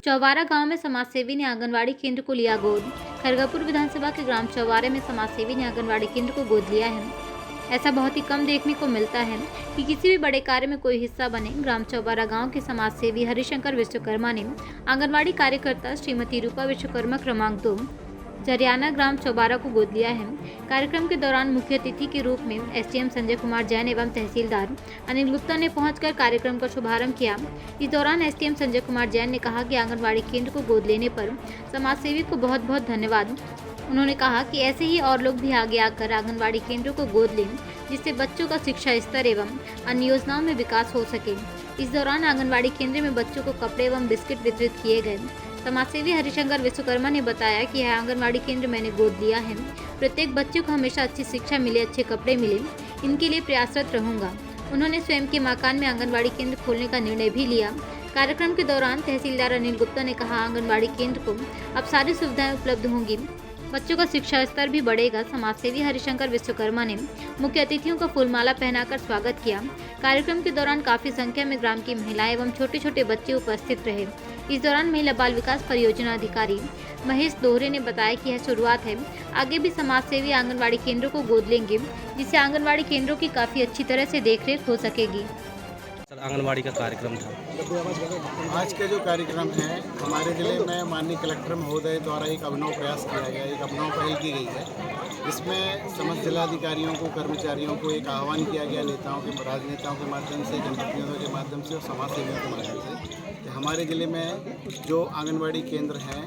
चौवारा गांव में समाजसेवी ने आंगनवाड़ी केंद्र को लिया गोद। खरगापुर विधानसभा के ग्राम चौवारे में समाजसेवी ने आंगनवाड़ी केंद्र को गोद लिया है। ऐसा बहुत ही कम देखने को मिलता है कि किसी भी बड़े कार्य में कोई हिस्सा बने। ग्राम चौवारा गांव के समाजसेवी हरिशंकर विश्वकर्मा ने आंगनवाड़ी कार्यकर्ता श्रीमती रूपा विश्वकर्मा क्रमांक 2 जरियाना ग्राम चौबारा को गोद लिया है। कार्यक्रम के दौरान मुख्य अतिथि के रूप में एसडीएम संजय कुमार जैन एवं तहसीलदार अनिल गुप्ता ने पहुंचकर कार्यक्रम का शुभारंभ किया। इस दौरान एसडीएम संजय कुमार जैन ने कहा कि आंगनवाड़ी केंद्र को गोद लेने पर समाजसेवी को बहुत बहुत धन्यवाद। उन्होंने कहा कि ऐसे ही और लोग भी आगे आकर आंगनवाड़ी केंद्रों को गोद लें, जिससे बच्चों का शिक्षा स्तर एवं अन्य योजनाओं में विकास हो सके। इस दौरान आंगनवाड़ी केंद्र में बच्चों को कपड़े एवं बिस्किट वितरित किए गए। समाजसेवी हरिशंकर विश्वकर्मा ने बताया कि यह आंगनवाड़ी केंद्र मैंने गोद लिया है। प्रत्येक बच्चे को हमेशा अच्छी शिक्षा मिले, अच्छे कपड़े मिले, इनके लिए प्रयासरत रहूंगा। उन्होंने स्वयं के मकान में आंगनवाड़ी केंद्र खोलने का निर्णय भी लिया। कार्यक्रम के दौरान तहसीलदार अनिल गुप्ता ने कहा, आंगनवाड़ी केंद्र को अब सारी सुविधाएं उपलब्ध होंगी, बच्चों का शिक्षा स्तर भी बढ़ेगा। समाजसेवी हरिशंकर विश्वकर्मा ने मुख्य अतिथियों का फूलमाला पहनाकर स्वागत किया। कार्यक्रम के दौरान काफी संख्या में ग्राम की महिलाएं एवं छोटे छोटे बच्चे उपस्थित रहे। इस दौरान महिला बाल विकास परियोजना अधिकारी महेश दोहरे ने बताया कि यह शुरुआत है, आगे भी समाजसेवी आंगनवाड़ी केंद्रों को गोद लेंगे, जिससे आंगनवाड़ी केंद्रों की काफी अच्छी तरह से देखरेख हो सकेगी। आंगनवाड़ी का कार्यक्रम था। आज का जो कार्यक्रम है हमारे ज़िले में माननीय कलेक्टर महोदय द्वारा एक अभिनव प्रयास किया गया, एक अभिनव पहल की गई है। इसमें समस्त जिलाधिकारियों को, कर्मचारियों को एक आह्वान किया गया, नेताओं के, राजनेताओं के माध्यम से, जनप्रतिनिधियों के माध्यम से और समाज सेवियों के माध्यम से, कि हमारे ज़िले में जो आंगनवाड़ी केंद्र हैं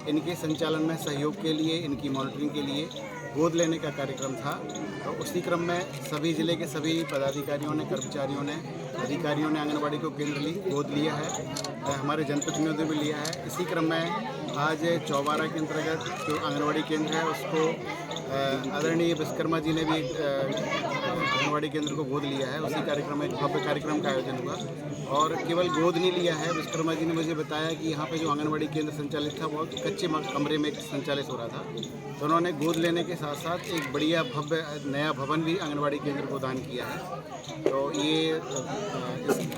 इनके संचालन में सहयोग के लिए, इनकी मॉनिटरिंग के लिए गोद लेने का कार्यक्रम था। तो उसी क्रम में सभी ज़िले के सभी पदाधिकारियों ने, कर्मचारियों ने, अधिकारियों ने आंगनवाड़ी को केंद्र गोद लिया है। हमारे जनप्रतिनिधियों ने भी लिया है। इसी क्रम में आज चौबारा के अंतर्गत जो आंगनवाड़ी केंद्र है उसको आदरणीय विश्वकर्मा जी ने भी आंगनवाड़ी केंद्र को गोद लिया है। उसी कार्यक्रम में एक भव्य कार्यक्रम का आयोजन हुआ। और केवल गोद नहीं लिया है, विश्वकर्मा जी ने मुझे बताया कि यहाँ पे जो आंगनवाड़ी केंद्र संचालित था बहुत कच्चे कमरे में संचालित हो रहा था, तो उन्होंने गोद लेने के साथ साथ एक बढ़िया भव्य नया भवन भी आंगनवाड़ी केंद्र को दान किया है। तो ये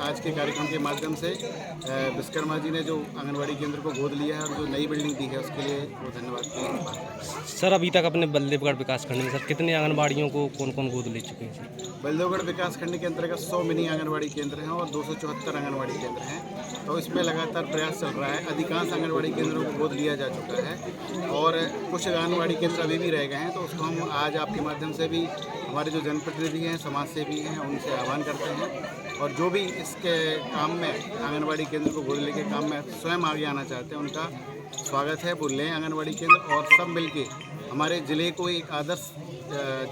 आज के कार्यक्रम के माध्यम से विश्वकर्मा जी ने जो आंगनवाड़ी केंद्र को गोद लिया है और जो नई बिल्डिंग दी है उसके लिए वो धन्यवाद की। सर, अभी तक अपने बल्देवगढ़ विकास खंड में सर कितने आंगनबाड़ियों को कौन कौन गोद ले चुके हैं सर? बल्देवगढ़ विकास खंड के अंतर्गत 100 मिनी आंगनवाड़ी केंद्र हैं और 274 आंगनवाड़ी केंद्र हैं। तो इसमें लगातार प्रयास चल रहा है। अधिकांश आंगनवाड़ी केंद्रों को गोद लिया जा चुका है और कुछ आंगनवाड़ी केंद्र अभी भी रह गए हैं। तो उसको हम आज आपके माध्यम से भी हमारे जो जनप्रतिनिधि हैं, समाजसेवी हैं, उनसे आह्वान करते हैं और जो भी इसके काम में आंगनवाड़ी केंद्र को गोद लेके काम में स्वयं आगे आना चाहते हैं उनका स्वागत है। वो लें आंगनवाड़ी केंद्र और सब मिलके हमारे ज़िले को एक आदर्श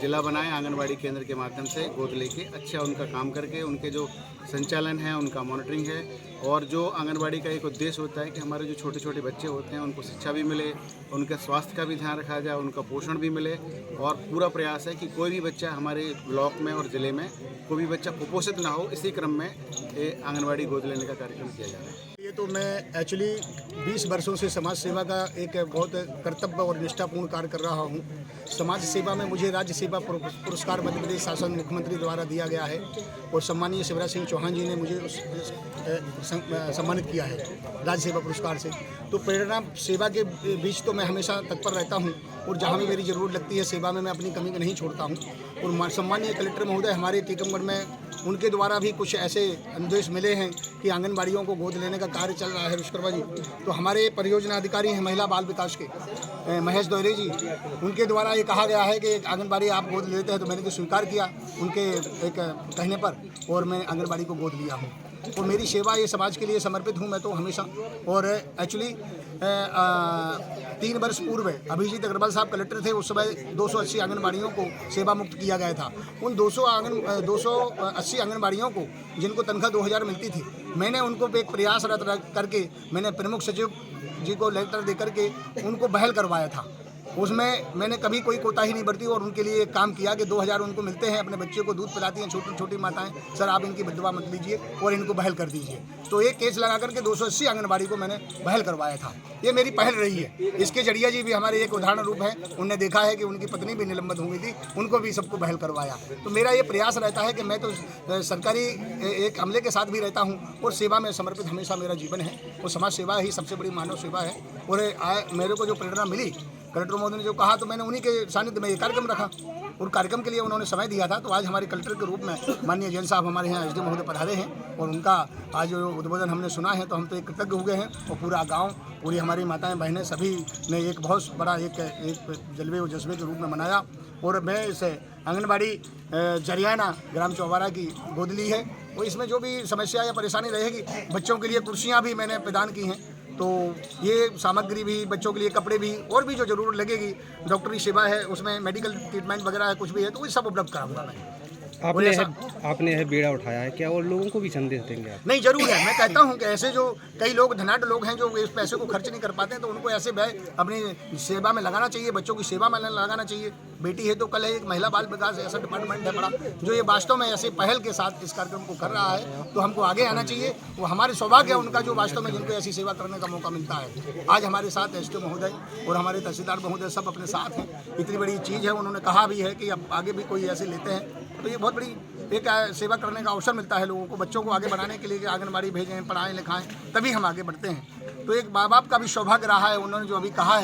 ज़िला बनाएं। आंगनवाड़ी केंद्र के माध्यम से गोद लेके अच्छा उनका काम करके उनके जो संचालन है, उनका मॉनिटरिंग है और जो आंगनवाड़ी का एक उद्देश्य होता है कि हमारे जो छोटे छोटे बच्चे होते हैं उनको शिक्षा भी मिले, उनके स्वास्थ्य का भी ध्यान रखा जाए, उनका पोषण भी मिले और पूरा प्रयास है कि कोई भी बच्चा हमारे ब्लॉक में और ज़िले में कोई भी बच्चा कुपोषित ना हो। इसी क्रम में ये आंगनवाड़ी गोद लेने का कार्यक्रम किया जा रहा है। ये तो मैं एक्चुअली 20 वर्षों से समाज सेवा का एक बहुत कर्तव्य और निष्ठापूर्ण कार्य कर रहा हूँ। समाज सेवा में मुझे राज्य सेवा पुरस्कार मध्य प्रदेश शासन मुख्यमंत्री द्वारा दिया गया है और सम्मानीय शिवराज सिंह चौहान जी ने मुझे सम्मानित किया है राज्य सेवा पुरस्कार से। तो प्रेरणा सेवा के बीच तो मैं हमेशा तत्पर रहता हूँ और जहाँ भी मेरी ज़रूरत लगती है सेवा में मैं अपनी कमी नहीं छोड़ता हूँ। और सम्मानीय कलेक्टर महोदय हमारे टीकमगढ़ में, उनके द्वारा भी कुछ ऐसे निर्देश मिले हैं कि आंगनबाड़ियों को गोद लेने का कार्य चल रहा है विश्वकर्मा जी। तो हमारे परियोजना अधिकारी हैं महिला बाल विकास के महेश दोहरे जी, उनके द्वारा ये कहा गया है कि आंगनबाड़ी आप गोद लेते हैं, तो मैंने तो स्वीकार किया उनके एक कहने पर और मैं आंगनबाड़ी को गोद लिया हूँ। और मेरी सेवा ये समाज के लिए समर्पित हूँ मैं तो हमेशा। और एक्चुअली 3 वर्ष पूर्व अभिजीत अग्रवाल साहब कलेक्टर थे, उस समय 280 आंगनबाड़ियों को सेवा मुक्त किया गया था। उन 280 आंगनबाड़ियों को जिनको तनख्वाह 2000 मिलती थी, मैंने उनको एक प्रयासरत करके मैंने प्रमुख सचिव जी को लेटर दे करके उनको बहाल करवाया था उसमें मैंने कभी कोई कोताही नहीं बरती और उनके लिए एक काम किया कि 2000 उनको मिलते हैं, अपने बच्चे को दूध पिलाती हैं छोटी छोटी माताएं, सर आप इनकी बददुआ मत लीजिए और इनको बहाल कर दीजिए। तो एक केस लगा करके 280 आंगनबाड़ी को मैंने बहाल करवाया था। ये मेरी पहल रही है। इसके जड़िया जी भी हमारे एक उदाहरण रूप है। उनने देखा है कि उनकी पत्नी भी निलंबित हो गई थी, उनको भी सबको बहाल करवाया। तो मेरा ये प्रयास रहता है कि मैं तो सरकारी एक अमले के साथ भी रहता हूँ और सेवा में समर्पित हमेशा मेरा जीवन है। और समाज सेवा ही सबसे बड़ी मानव सेवा है। और मेरे को जो प्रेरणा मिली, कलेक्टर महोदय ने जो कहा, तो मैंने उन्हीं के सानिध्य में ये कार्यक्रम रखा और कार्यक्रम के लिए उन्होंने समय दिया था। तो आज हमारे कलेक्टर के रूप में माननीय जैन साहब हमारे यहाँ एसडी महोदय पधारे हैं और उनका आज जो उद्बोधन हमने सुना है तो हम तो एक कृतज्ञ हो गए हैं। और पूरा गांव, पूरी हमारी माताएं बहनें सभी ने एक बहुत बड़ा एक जलवे और जज्बे के रूप में मनाया। और मैं इस आंगनबाड़ी जरियाना ग्राम चौबारा की गोद ली है और इसमें जो भी समस्या या परेशानी रहेगी, बच्चों के लिए कुर्सियाँ भी मैंने प्रदान की हैं। तो ये सामग्री भी, बच्चों के लिए कपड़े भी और भी जो जरूरत लगेगी, डॉक्टरी सेवा है, उसमें मेडिकल ट्रीटमेंट वगैरह है, कुछ भी है, तो ये सब उपलब्ध कराऊंगा मैं। आपने यह बीड़ा उठाया है, क्या और लोगों को भी संदेश देंगे आप? नहीं, जरूर है। मैं कहता हूं कि ऐसे जो कई लोग धनाढ़ लोग हैं जो इस पैसे को खर्च नहीं कर पाते हैं, तो उनको ऐसे व्यय अपनी सेवा में लगाना चाहिए, बच्चों की सेवा में लगाना चाहिए। बेटी है तो कल है, एक महिला बाल विकास ऐसा डिपार्टमेंट है बड़ा, जो ये वास्तव में ऐसे पहल के साथ इस कार्यक्रम को कर रहा है। तो हमको आगे आना चाहिए। वो हमारे सौभाग्य है उनका, जो वास्तव में जिनको ऐसी सेवा करने का मौका मिलता है। आज हमारे साथ एसडीओ महोदय और हमारे तहसीलदार महोदय सब अपने साथ हैं। इतनी बड़ी चीज़ है, उन्होंने कहा भी है कि अब आगे भी कोई ऐसे लेते हैं तो ये बहुत बड़ी एक सेवा करने का अवसर मिलता है लोगों को, बच्चों को आगे बढ़ाने के लिए कि आंगनबाड़ी भेजें, पढ़ाएं लिखाएं, तभी हम आगे बढ़ते हैं। तो एक माँ बाप का भी सौभाग्य रहा है, उन्होंने जो अभी कहा है